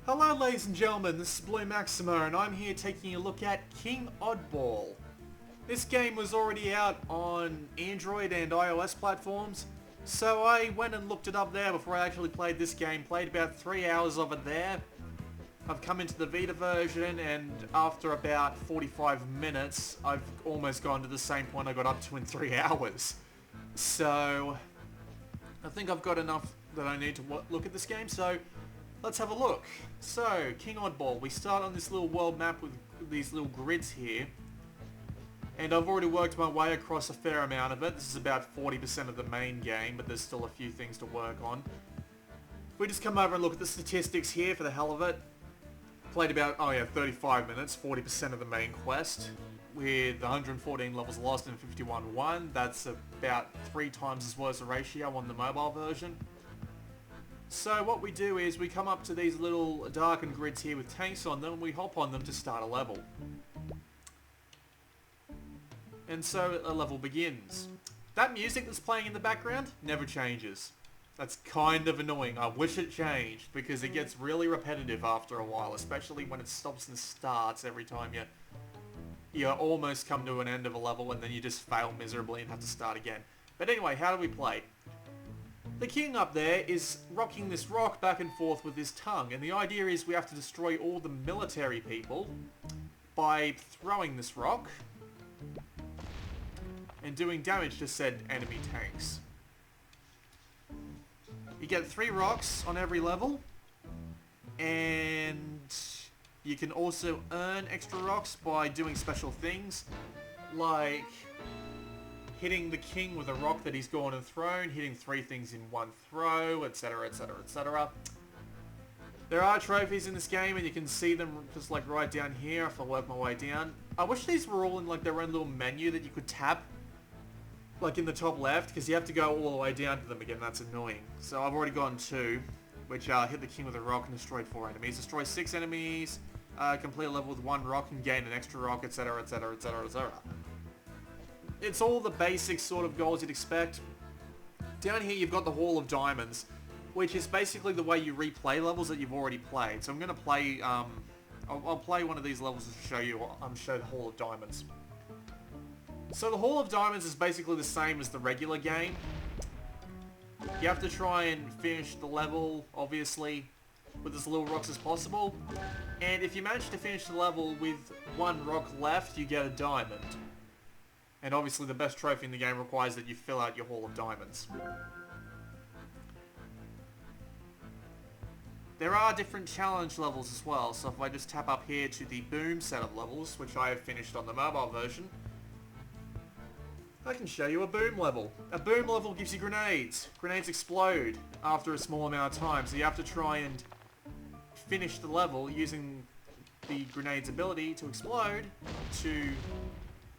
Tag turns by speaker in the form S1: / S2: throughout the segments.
S1: Hello ladies and gentlemen, this is Blue Maximo and I'm here taking a look at King Oddball. This game was already out on Android and iOS platforms, so I went and looked it up there before I actually played this game. Played about 3 hours of it there. I've come into the Vita version and after about 45 minutes I've almost gone to the same point I got up to in 3 hours. So I think I've got enough that I need to look at this game, so let's have a look. So, King Oddball, we start on this little world map with these little grids here. And I've already worked my way across a fair amount of it. This is about 40% of the main game, but there's still a few things to work on. If we just come over and look at the statistics here for the hell of it. Played about, 35 minutes, 40% of the main quest. With 114 levels lost and 51 won. That's about 3 times as worse a ratio on the mobile version. So what we do is we come up to these little darkened grids here with tanks on them and we hop on them to start a level. And so a level begins. That music that's playing in the background never changes. That's kind of annoying. I wish it changed because it gets really repetitive after a while, especially when it stops and starts every time you almost come to an end of a level and then you just fail miserably and have to start again. But anyway, how do we play? The king up there is rocking this rock back and forth with his tongue, and the idea is we have to destroy all the military people by throwing this rock and doing damage to said enemy tanks. You get 3 rocks on every level, and you can also earn extra rocks by doing special things, like hitting the king with a rock that he's gone and thrown, hitting 3 things in one throw, etc, etc, etc. There are trophies in this game and you can see them just like right down here if I work my way down. I wish these were all in like their own little menu that you could tap, like in the top left, because you have to go all the way down to them again. That's annoying. So I've already gotten 2, which hit the king with a rock and destroyed 4 enemies. Destroy 6 enemies, complete a level with 1 rock and gain an extra rock, etc, etc, etc, etc. It's all the basic sort of goals you'd expect. Down here you've got the Hall of Diamonds, which is basically the way you replay levels that you've already played. So I'm going to play, I'll play one of these levels to show you, show the Hall of Diamonds. So the Hall of Diamonds is basically the same as the regular game. You have to try and finish the level, obviously, with as little rocks as possible. And if you manage to finish the level with 1 rock left, you get a diamond. And obviously the best trophy in the game requires that you fill out your Hall of Diamonds. There are different challenge levels as well, so if I just tap up here to the boom set of levels, which I have finished on the mobile version, I can show you a boom level. A boom level gives you grenades. Grenades explode after a small amount of time, so you have to try and finish the level using the grenade's ability to explode to,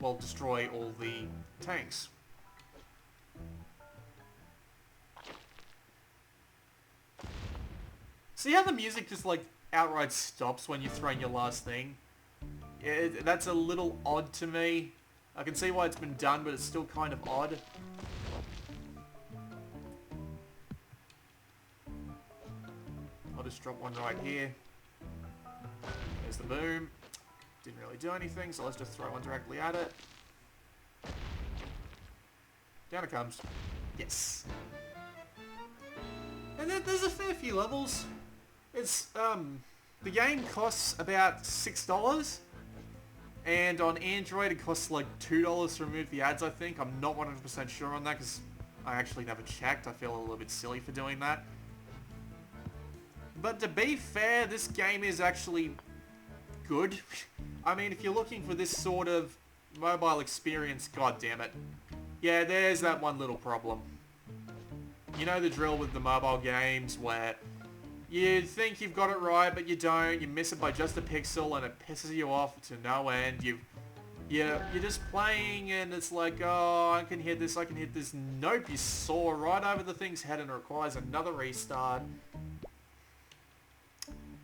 S1: well, destroy all the tanks. See how the music just like outright stops when you're throwing your last thing? Yeah, that's a little odd to me. I can see why it's been done, but it's still kind of odd. I'll just drop one right here. There's the boom. Didn't really do anything, so let's just throw one directly at it. Down it comes. Yes. And then there's a fair few levels. It's, the game costs about $6. And on Android it costs like $2 to remove the ads, I think. I'm not 100% sure on that because I actually never checked. I feel a little bit silly for doing that. But to be fair, this game is actually good. I mean, if you're looking for this sort of mobile experience, god damn it. Yeah, there's that one little problem. You know the drill with the mobile games where you think you've got it right, but you don't. You miss it by just a pixel and it pisses you off to no end. You're just playing and it's like, oh, I can hit this, I can hit this. Nope, you saw right over the thing's head and it requires another restart.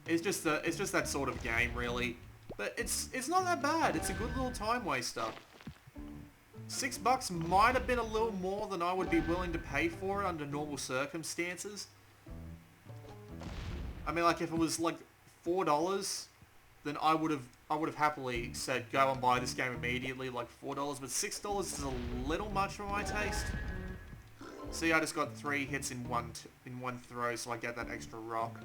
S1: It's just that sort of game, really. But it's not that bad. It's a good little time waster. $6 might have been a little more than I would be willing to pay for it under normal circumstances. I mean, like, if it was, like, $4, then I would have happily said go and buy this game immediately, like $4. But $6 is a little much for my taste. See, I just got 3 hits in one throw, so I get that extra rock.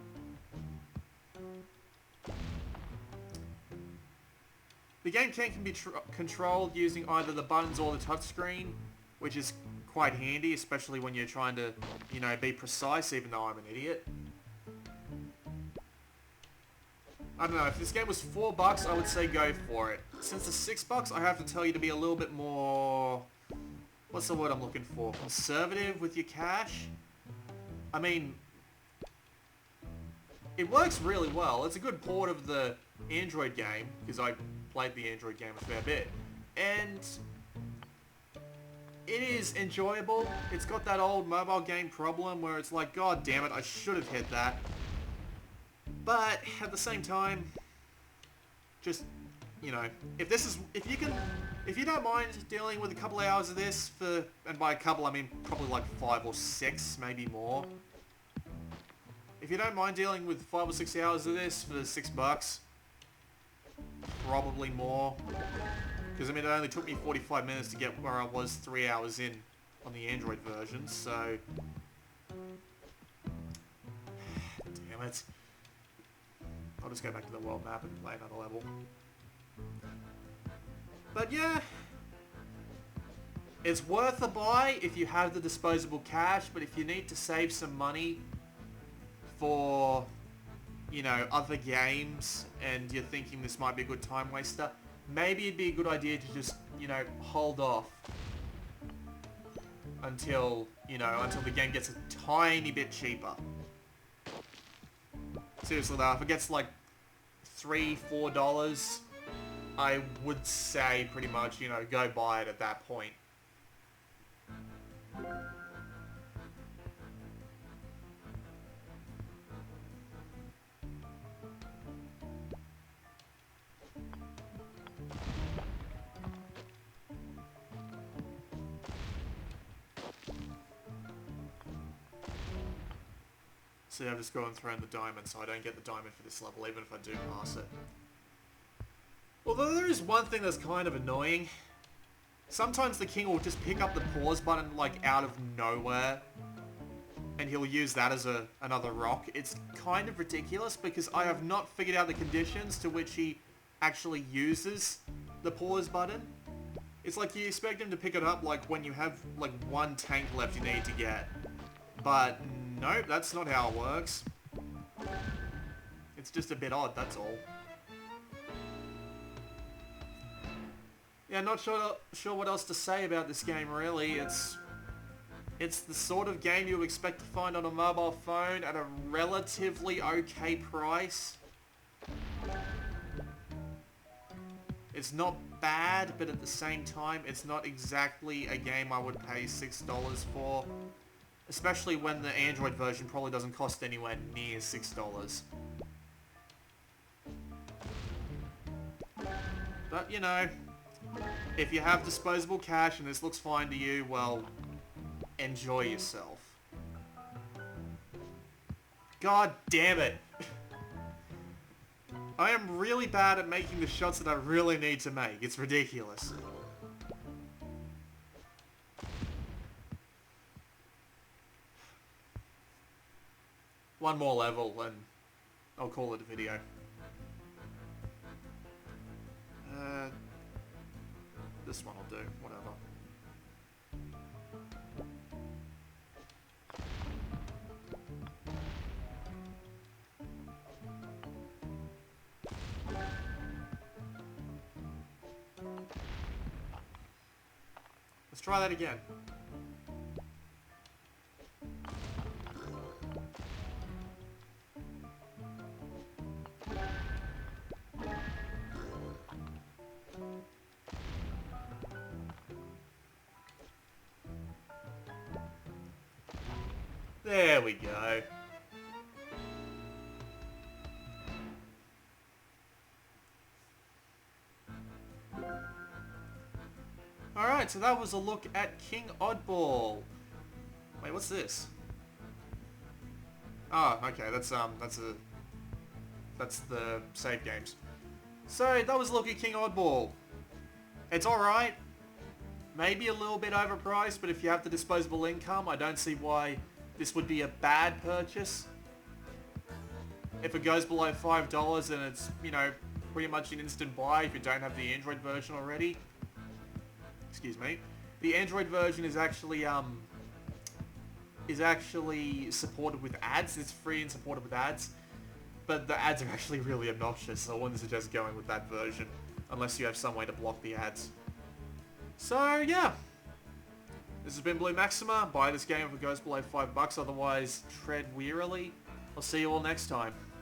S1: The game can be controlled using either the buttons or the touchscreen, which is quite handy, especially when you're trying to, you know, be precise, even though I'm an idiot. I don't know, if this game was $4, I would say go for it. Since it's $6, I have to tell you to be a little bit more... What's the word I'm looking for? Conservative with your cash? I mean, it works really well. It's a good port of the Android game, because I played the Android game a fair bit. And it is enjoyable. It's got that old mobile game problem where it's like, God damn it, I should have hit that. But at the same time, just, you know, if you don't mind dealing with a couple of hours of this for, and by a couple I mean probably like 5 or 6, maybe more. If you don't mind dealing with 5 or 6 hours of this for $6, probably more. Because I mean it only took me 45 minutes to get where I was 3 hours in on the Android version, so... Damn it. I'll just go back to the world map and play another level. But yeah, it's worth a buy if you have the disposable cash, but if you need to save some money for, you know, other games and you're thinking this might be a good time waster, maybe it'd be a good idea to just, you know, hold off until, you know, until the game gets a tiny bit cheaper. Seriously though, if it gets like $3, $4, I would say pretty much, you know, go buy it at that point. See, I've just gone and thrown the diamond, so I don't get the diamond for this level, even if I do pass it. Although there is one thing that's kind of annoying. Sometimes the king will just pick up the pause button, like, out of nowhere. And he'll use that as another rock. It's kind of ridiculous, because I have not figured out the conditions to which he actually uses the pause button. It's like you expect him to pick it up, like, when you have, like, 1 tank left you need to get. But... nope, that's not how it works. It's just a bit odd, that's all. Yeah, not sure what else to say about this game, really. It's the sort of game you would expect to find on a mobile phone at a relatively okay price. It's not bad, but at the same time, it's not exactly a game I would pay $6 for. Especially when the Android version probably doesn't cost anywhere near $6. But, you know, if you have disposable cash and this looks fine to you, well, enjoy yourself. God damn it! I am really bad at making the shots that I really need to make. It's ridiculous. One more level and I'll call it a video. This one will do, whatever. Let's try that again. There we go. Alright, so that was a look at King Oddball. Wait, what's this? Oh, okay, that's a That's the save games. So that was Loki King Oddball. It's alright. Maybe a little bit overpriced, but if you have the disposable income, I don't see why this would be a bad purchase. If it goes below $5 and it's, you know, pretty much an instant buy if you don't have the Android version already. Excuse me. The Android version is actually supported with ads. It's free and supported with ads. But the ads are actually really obnoxious, so I wouldn't suggest going with that version unless you have some way to block the ads. So yeah. This has been Blue Maxima. Buy this game if it goes below $5, otherwise tread warily. I'll see you all next time.